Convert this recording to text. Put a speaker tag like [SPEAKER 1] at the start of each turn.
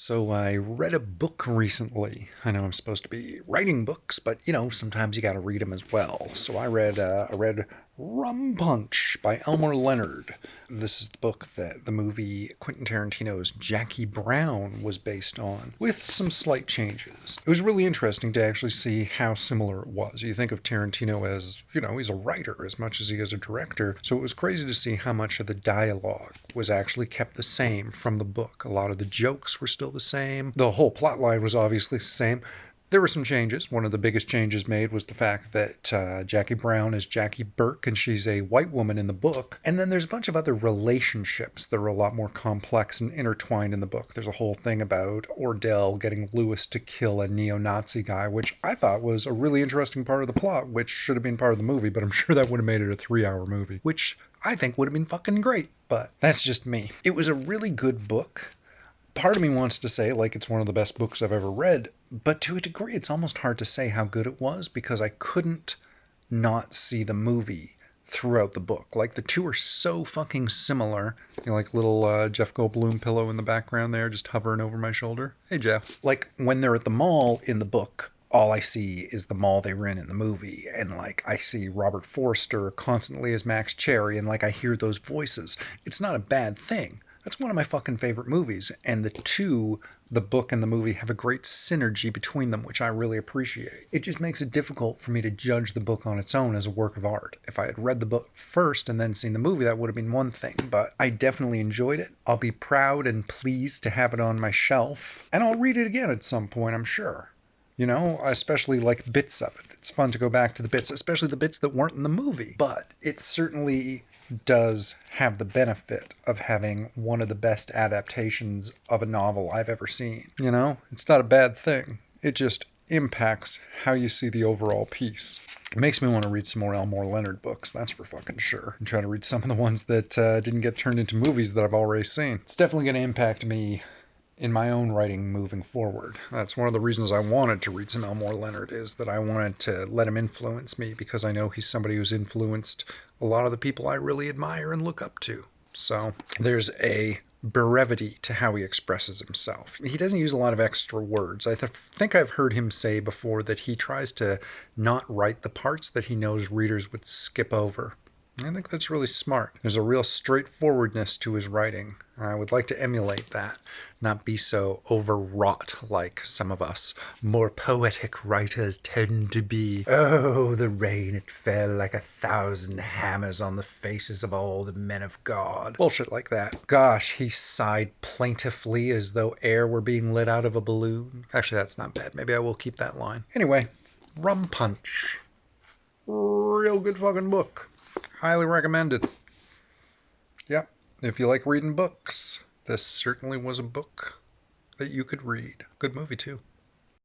[SPEAKER 1] So I read a book recently. I know I'm supposed to be writing books, but sometimes you got to read them as well. So I read Rum Punch by Elmore Leonard. This is the book that the movie Quentin Tarantino's Jackie Brown was based on, with some slight changes. It was really interesting to actually see how similar it was. You think of Tarantino as, he's a writer as much as he is a director, so it was crazy to see how much of the dialogue was actually kept the same from the book. A lot of the jokes were still the same. The whole plot line was obviously the same. There were some changes. One of the biggest changes made was the fact that Jackie Brown is Jackie Burke, and she's a white woman in the book. And then there's a bunch of other relationships that are a lot more complex and intertwined in the book. There's a whole thing about Ordell getting Lewis to kill a neo-Nazi guy, which I thought was a really interesting part of the plot, which should have been part of the movie, but I'm sure that would have made it a 3-hour movie, which I think would have been fucking great. But that's just me. It was a really good book. Part of me wants to say like it's one of the best books I've ever read, but to a degree it's almost hard to say how good it was because I couldn't not see the movie throughout the book. Like the two are so fucking similar. Like little Jeff Goldblum pillow in the background there just hovering over my shoulder. Hey Jeff. Like when they're at the mall in the book, all I see is the mall they were in the movie, and like I see Robert Forster constantly as Max Cherry, and like I hear those voices. It's not a bad thing. That's one of my fucking favorite movies, and the book and the movie, have a great synergy between them, which I really appreciate. It just makes it difficult for me to judge the book on its own as a work of art. If I had read the book first and then seen the movie, that would have been one thing, but I definitely enjoyed it. I'll be proud and pleased to have it on my shelf, and I'll read it again at some point, I'm sure. Especially like bits of it. It's fun to go back to the bits, especially the bits that weren't in the movie, but it certainly does have the benefit of having one of the best adaptations of a novel I've ever seen. It's not a bad thing. It just impacts how you see the overall piece. It makes me want to read some more Elmore Leonard books, that's for fucking sure. And try to read some of the ones that didn't get turned into movies that I've already seen. It's definitely going to impact me in my own writing moving forward. That's one of the reasons I wanted to read some Elmore Leonard, is that I wanted to let him influence me, because I know he's somebody who's influenced a lot of the people I really admire and look up to. So there's a brevity to how he expresses himself. He doesn't use a lot of extra words. I think I've heard him say before that he tries to not write the parts that he knows readers would skip over. I think that's really smart. There's a real straightforwardness to his writing. I would like to emulate that, not be so overwrought like some of us more poetic writers tend to be. Oh, the rain, it fell like 1,000 hammers on the faces of all the men of God. Bullshit like that. Gosh, he sighed plaintively as though air were being let out of a balloon. Actually, that's not bad. Maybe I will keep that line. Anyway, Rum Punch. Real good fucking book. Highly recommended. Yep, if you like reading books, this certainly was a book that you could read. Good movie, too.